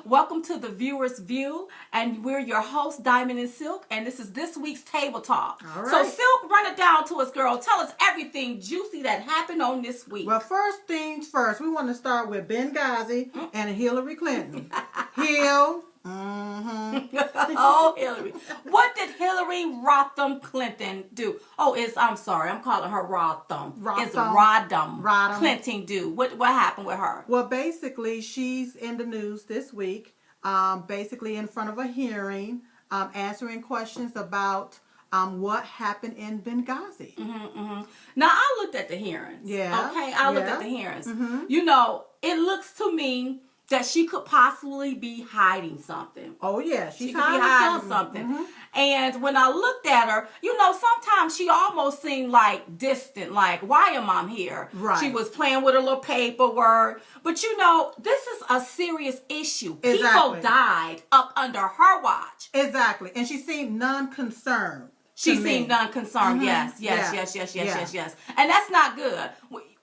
Welcome to the Viewer's View, and we're your hosts, Diamond and Silk, and this is this week's Table Talk. All right. So, Silk, run it down to us, girl. Tell us everything juicy that happened on this week. Well, first things first, we want to start with Benghazi and Hillary Clinton. Hill. Oh, Hillary. What did Hillary Rotham Clinton do? Oh, I'm sorry. I'm calling her Rotham. It's Rodham Clinton do. What happened with her? Well, basically, she's in the news this week, basically in front of a hearing, answering questions about what happened in Benghazi. Now, I looked at the hearings. Yeah. Okay, I looked at the hearings. You know, it looks to me that she could possibly be hiding something. Oh, yeah. She could be hiding something. And when I looked at her, you know, sometimes she almost seemed like distant, like, why am I here? Right. She was playing with her little paperwork. But, you know, this is a serious issue. Exactly. People died up under her watch. Exactly. And she seemed non-concerned. She seemed non-concerned. Yes. And that's not good.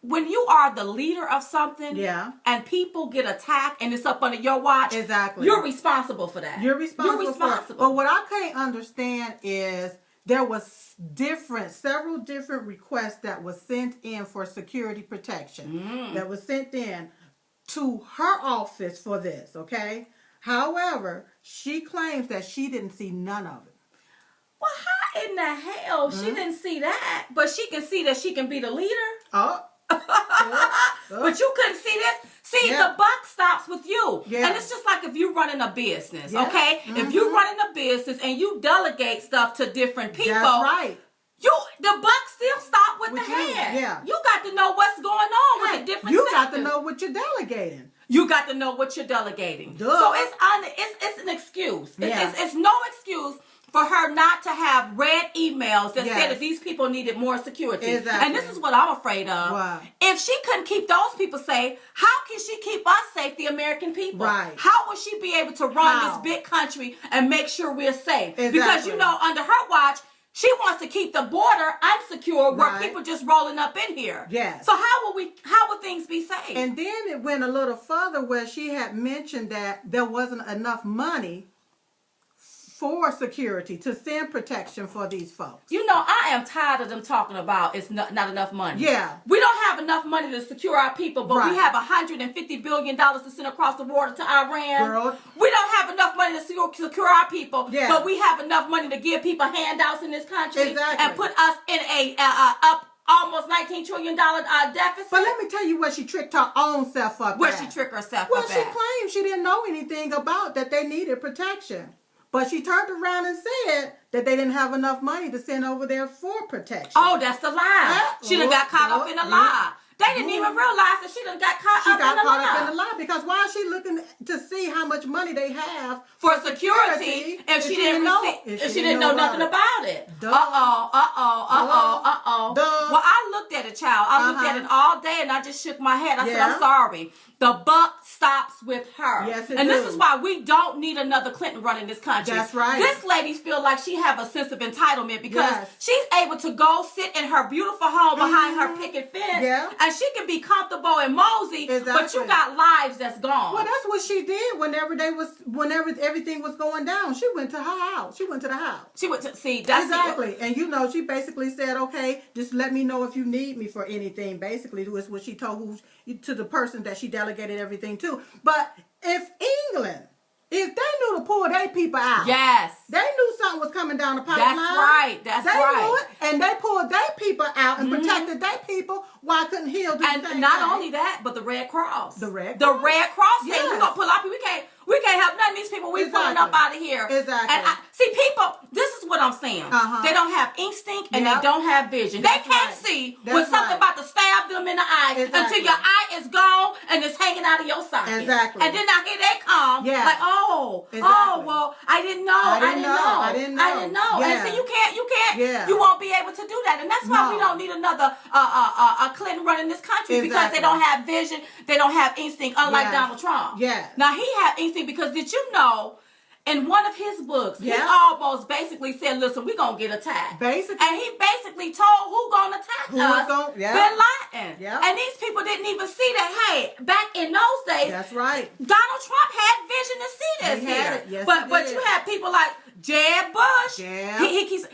When you are the leader of something and people get attacked and it's up under your watch, you're responsible for that. You're responsible. But what I can't understand is there was several different requests that was sent in for security protection that was sent in to her office for this, okay? However, she claims that she didn't see none of it. Well, how in the hell she didn't see that, but she can see that she can be the leader? Oh. But you couldn't see this. See, the buck stops with you. And it's just like if you're running a business, okay? If you're running a business and you delegate stuff to different people, that's right. The buck still stop with the head. Yeah. You got to know what's going on with the different You sectors. got to know what you're delegating. You got to know what you're delegating. Duh. So it's an excuse. It's no excuse for her not to have read emails that said that these people needed more security. Exactly. And this is what I'm afraid of. Wow. If she couldn't keep those people safe, how can she keep us safe, the American people? Right. How will she be able to run this big country and make sure we're safe? Exactly. Because, you know, under her watch, she wants to keep the border unsecure where people just rolling up in here. Yes. So how will things be safe? And then it went a little further where she had mentioned that there wasn't enough money for security to send protection for these folks. You know, I am tired of them talking about it's not enough money. Yeah. We don't have enough money to secure our people, but we have $150 billion to send across the border to Iran. Girl. We don't have enough money to secure our people, Yeah. but we have enough money to give people handouts in this country Exactly. and put us in a almost $19 trillion deficit. But let me tell you where she tricked her own self up Where at. she tricked herself Well, up she at. claimed she didn't know anything about that they needed protection. But she turned around and said that they didn't have enough money to send over there for protection. Oh, that's the lie. She done got caught up in a lie. They didn't even realize that she done got caught up in the lie. Because why is she looking to see how much money they have for security if she didn't know nothing about it? Duh. Uh-oh. Well, I looked at it, child. I looked at it all day and I just shook my head. I said, I'm sorry. The buck stops with her. Yes, and this is why we don't need another Clinton running this country. That's right. This lady feel like she have a sense of entitlement because she's able to go sit in her beautiful home behind her picket fence and she can be comfortable and mosey, but you got lives that's gone. Well, that's what she did whenever everything was going down. She went to her house. She went to the house. She went to see. That's exactly. And you know, she basically said, "Okay, just let me know if you need me for anything." Basically, was what she told to the person that she delegated everything to. But if England, if they knew to pull their people out, they knew something was coming down the pipeline. That's they right. Knew it, and they pulled their people out and protected their people. Why couldn't Hill do the same thing? And not only that, but the Red Cross. The Red Cross said we're gonna pull our people. We can't help none of these people. We're pulling up out of here. Exactly. And see, people, this is what I'm saying. They don't have instinct and they don't have vision. They can't see when something about to stab them in the eye until your eye is gone and it's hanging out of your socket. Exactly. And then now here they come. Like, well, I didn't know. I didn't know. And so you can't. You won't be able to do that. And that's why we don't need another Clinton running this country because they don't have vision. They don't have instinct, unlike Donald Trump. Now he had instinct because did you know in one of his books he almost basically said, listen, we're gonna get attacked. And he basically told who gonna attack us. Bin Laden. Clinton. Yep. And these people didn't even see that, hey, back in those days, that's right, Donald Trump had vision to see this here. Yes, but you had people like Jeb Bush. Yeah.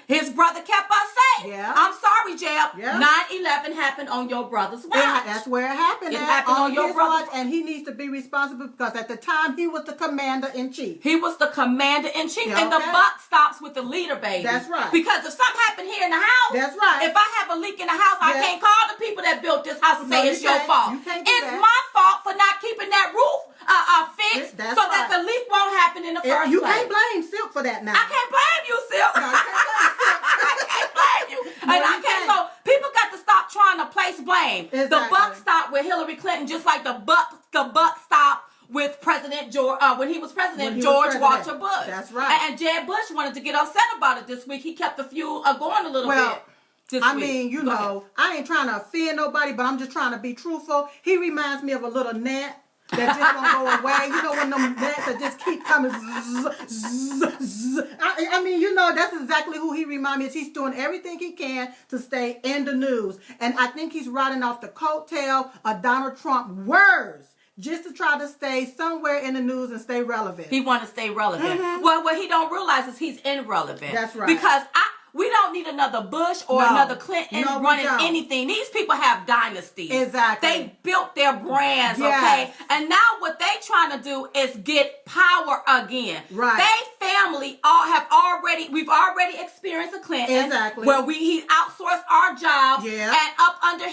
His brother kept us safe. Yeah. I'm sorry, Jeb. Yeah. 9/11 happened on your brother's watch. That's where it happened. It happened on your brother's watch. And he needs to be responsible because at the time he was the commander-in-chief. He was the commander-in-chief. Yeah, and the buck stops with the leader, baby. That's right. Because if something happened here in the house, that's right. If I have a leak in the house, I can't call the people that built this house and say it's your fault. It's my fault for not keeping that roof fixed that the leak won't happen in the first place. You can't blame Silk for that now. I can't blame you, Silk. No, you can't blame Silk. I can't blame you. No, and I can't. So people got to stop trying to place blame. Exactly. The buck stopped with Hillary Clinton, just like the buck stopped with President George when he was president, George Walter Bush. That's right. And Jeb Bush wanted to get upset about it this week. He kept the feud going a little bit. I mean, you know, I ain't trying to offend nobody, but I'm just trying to be truthful. He reminds me of a little gnat that just won't go away. You know, when them gnats that just keep coming. I mean, you know, that's exactly who he reminds me of. He's doing everything he can to stay in the news. And I think he's riding off the coattail of Donald Trump words just to try to stay somewhere in the news and stay relevant. He want to stay relevant. Mm-hmm. Well, what he don't realize is he's irrelevant. That's right. Because we don't need another Bush or another Clinton running anything. These people have dynasties. Exactly. They built their brands, okay? And now what they trying to do is get power again. Right. They family we've already experienced a Clinton. Exactly. Where he outsourced our jobs. Yeah. And up under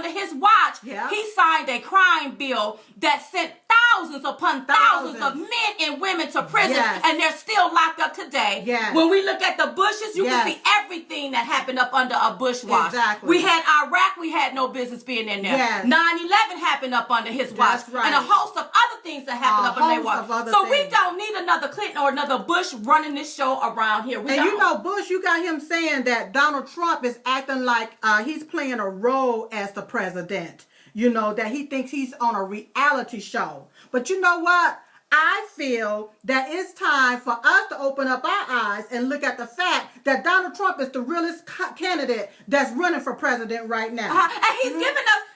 his watch, he signed a crime bill that sent thousands upon thousands of men and women to prison. Yes. And they're still locked up today. Yes. When we look at the Bushes, you can see everything that happened up under a Bush watch. Exactly. We had Iraq, we had no business being in there. Yes. 9/11 happened up under his watch. Right. And a host of other things that happened up under their watch. So we don't need another Clinton or another Bush running this show around here. We don't. You know, Bush, you got him saying that Donald Trump is acting like he's playing a role as the president. You know, that he thinks he's on a reality show. But you know what? I feel that it's time for us to open up our eyes and look at the fact that Donald Trump is the realest candidate that's running for president right now. And he's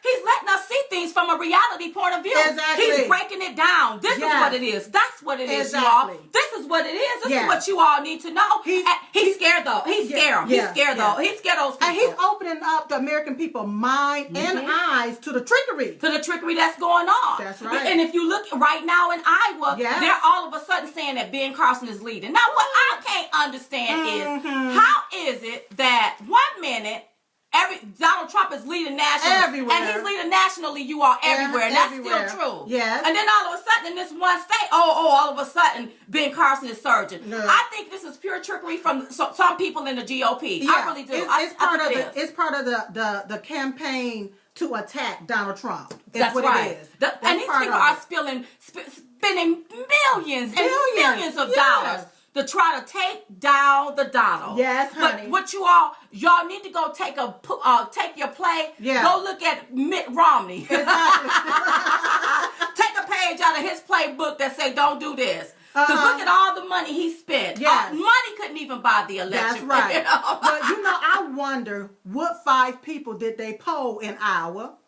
he's letting us see things from a reality point of view. Exactly. He's breaking it down. This is what it is. That's what it is, y'all. This is what it is. This is what you all need to know. He's scared, though. He's scared. He's scared, though. He's scared those people. And he's opening up the American people's mind and eyes to the trickery. To the trickery that's going on. That's right. And if you look right now in Iowa, they're all of a sudden saying that Ben Carson is leading. Now, what I can't understand is, how is it that 1 minute, Donald Trump is leading nationally. Everywhere. And he's leading nationally, you are everywhere. And that's still true. Yes. And then all of a sudden in this one state, all of a sudden, Ben Carson is surging. No. I think this is pure trickery from some people in the GOP. I really do. It's part of the campaign to attack Donald Trump. That's what it is. And these people are spending millions and millions of dollars to try to take down the Donald. Yes, honey. But what y'all need to go take your play. Yeah. Go look at Mitt Romney. Exactly. Take a page out of his playbook that say don't do this. Because look at all the money he spent. Yes. Money couldn't even buy the election. That's right. You know? But you know, I wonder what 5 people did they poll in Iowa.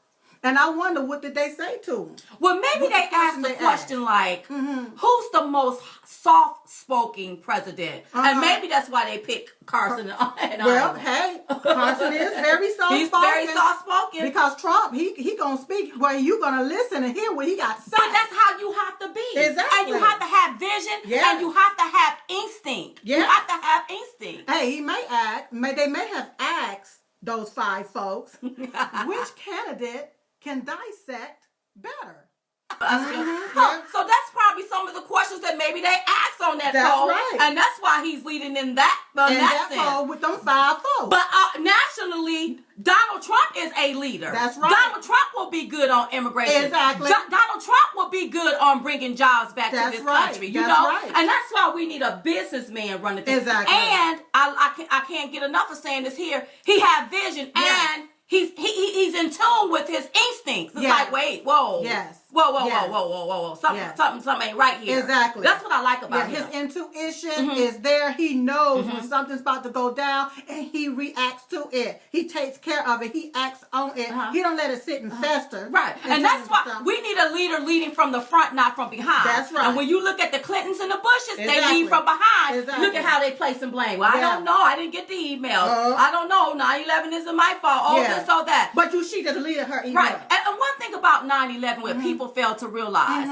And I wonder, what did they say to him? Well, maybe they asked a question like, who's the most soft-spoken president? And maybe that's why they picked Carson. Well, hey, Carson is very soft-spoken. He's very soft-spoken. Because Trump, he going to speak where you going to listen and hear what he got to say. But that's how you have to be. Exactly. And you have to have vision. And you have to have instinct. Yeah. You have to have instinct. Hey, they may have asked those 5 folks, which candidate can dissect better. So that's probably some of the questions that maybe they asked on that poll. Right. And that's why he's leading in that sense. Poll with them 5 folks. But nationally, Donald Trump is a leader. That's right. Donald Trump will be good on immigration. Exactly. Donald Trump will be good on bringing jobs back to this country. You know? Right. And that's why we need a businessman running things. Exactly. And I can't get enough of saying this here. He has vision and he's in tune with his instinct. instincts. It's like, wait, whoa. Yes. Whoa. Something ain't right here. Exactly. That's what I like about him. His intuition is there. He knows when something's about to go down, and he reacts to it. He takes care of it. He acts on it. He don't let it sit and fester. Right. And that's why we need a leader leading from the front, not from behind. That's right. And when you look at the Clintons and the Bushes, they lead from behind. Exactly. Look at how they placing blame. Well, I don't know. I didn't get the emails. I don't know. 9/11 isn't my fault. This, all that. But she deleted her email. Right. And one thing about 9/11 what people fail to realize,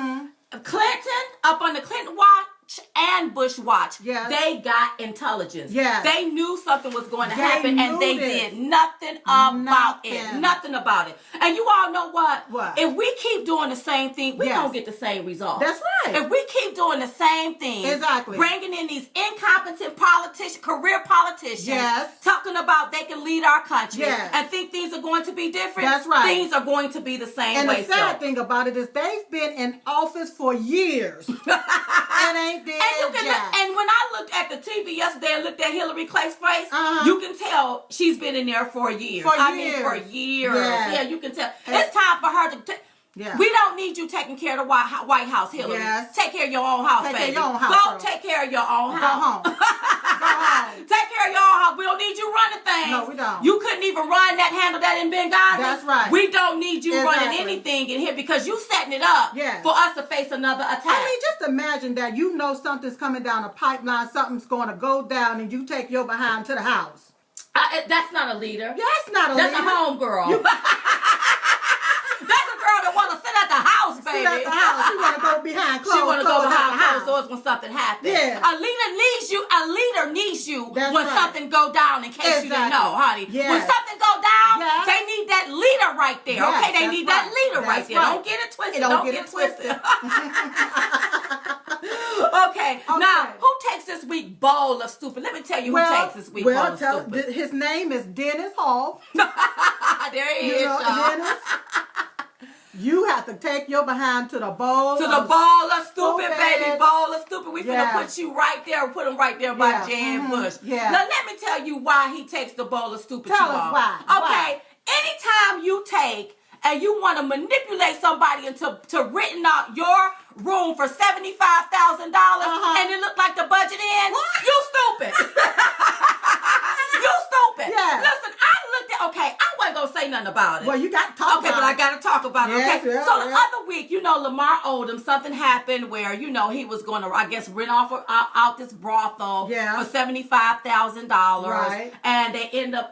Clinton, up on the Clinton watch and Bush watch, they got intelligence. They knew something was going to happen, and they did nothing about it. Nothing about it. And you all know what? If we keep doing the same thing, we don't get the same result. That's right. If we keep doing the same thing, bringing in these incompetent career politicians, talking about they can lead our country, and think things are going to be different, that's right. Things are going to be the same way. And the sad thing about it is they've been in office for years. And ain't there. And when I looked at the TV yesterday and looked at Hillary Clay's face, you can tell she's been in there for years. For years. Yeah, you can tell. It's time for her to. We don't need you taking care of the White House, Hillary. Take care of your own house, baby. Go take care of your own house. Go home. Take care of your own house. We don't need you running things. No, we don't. You couldn't even handle that in Benghazi. That's right. We don't need you running anything in here because you setting it up for us to face another attack. I mean, just imagine that you know something's coming down a pipeline, something's going to go down, and you take your behind to the house. That's not a leader. That's not a leader. That's a homegirl. That's a girl that want to sit at the house, baby. Sit at the house. She want to go behind closed doors. She want to go behind closed doors when something happens. A leader needs you when something go down, in case you didn't know, honey. When something go down, they need that leader right there. Okay, they need that leader right there. Don't get it twisted. Don't get it twisted. Okay, now who takes this week bowl of stupid? Let me tell you who takes this week bowl of stupid. His name is Dennis Hall. There he is, Dennis. You have to take your behind to the bowl. To the bowl of stupid, baby. Bowl of stupid. We finna put you right there. Put him right there by Jeb Bush. Now let me tell you why he takes the bowl of stupid. Tell us why. Okay. Anytime you take and you want to manipulate somebody into renting out your room for $75,000 and it look like the budget in, you stupid. You stupid. Listen, I looked at, I wasn't going to say nothing about it. Well, you got to talk about it. Okay, but I got to talk about it. So the other week, Lamar Odom, something happened where, he was going to, I guess, rent out this brothel for $75,000. Right. And they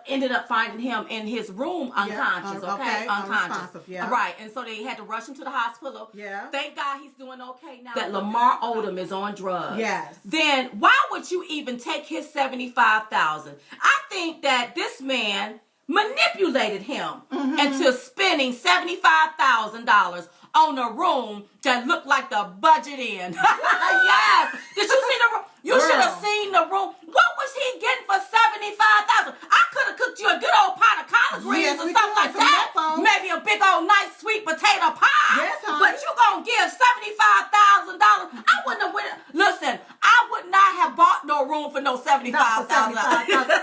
ended up finding him in his room unconscious, unconscious. Right, and so they had to rush him to the hospital. Thank God he's doing okay now. That Lamar Odom is on drugs. Then why would you even take his $75,000? I think that this man manipulated him into spending $75,000 on a room that looked like the budget in. Yes. Did you see the room? You should have seen the room. What was he getting for $75,000? I could have cooked you a good old pot of collard greens or something like that. Maybe a big old nice sweet potato pie. Yes, honey. But you gonna give $75,000? I wouldn't have listen, I would not have bought no room for no $75,000. And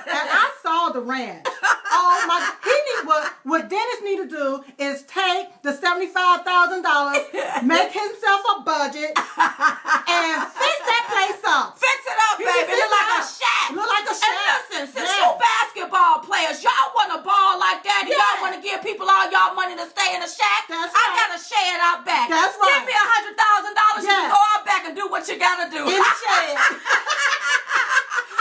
I saw the ranch. What Dennis need to do is take the $75,000, make himself a budget, and fix that place up. Fix it up, baby. Look like a shack. Look like a shack. And listen, since you basketball players, y'all want a ball like that, and y'all want to give people all y'all money to stay in the shack, I gotta share it out back. That's right. Give me $100,000, you can go out back and do what you gotta do. In the shed.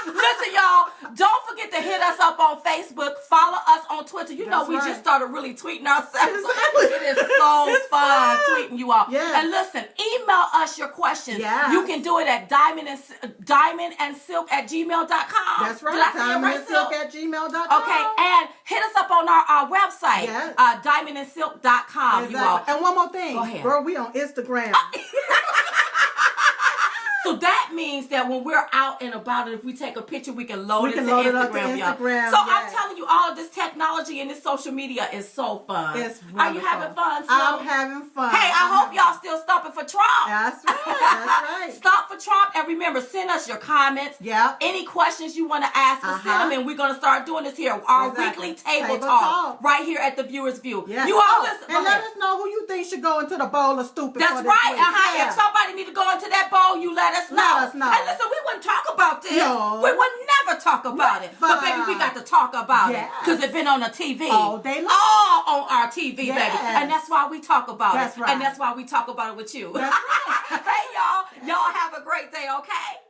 Listen, y'all, don't forget to hit us up on Facebook. Follow us on Twitter. We just started really tweeting ourselves. It is so fun tweeting you all. And listen, email us your questions. You can do it at diamondandsilk@gmail.com. That's right. Diamondandsilk@gmail.com. Okay, and hit us up on our website, diamondandsilk.com. You all. And one more thing. Go ahead. Girl, we on Instagram. So that means that when we're out and about, and if we take a picture, we can load it to Instagram, y'all. So I'm telling you, all of this technology and this social media is so fun. It's wonderful. Are you having fun? I'm having fun. Hey, I hope y'all still stopping for Trump. That's right. That's right. Stop for Trump, and remember, send us your comments. Yeah. Any questions you want to ask us, send them, and we're going to start doing this here. Our weekly table talk right here at the Viewers View. Yeah. You all listen. And let us know who you think should go into the bowl of stupid. That's right. If somebody need to go into that bowl, you let us know. Let us know. And listen, we wouldn't talk about this. No. We would never talk about it. But baby, we got to talk about it because it's been on the TV all day long. All on our TV, baby. And that's why we talk about it. Right. And that's why we talk about it with you. That's right. Hey, y'all have a great day, okay?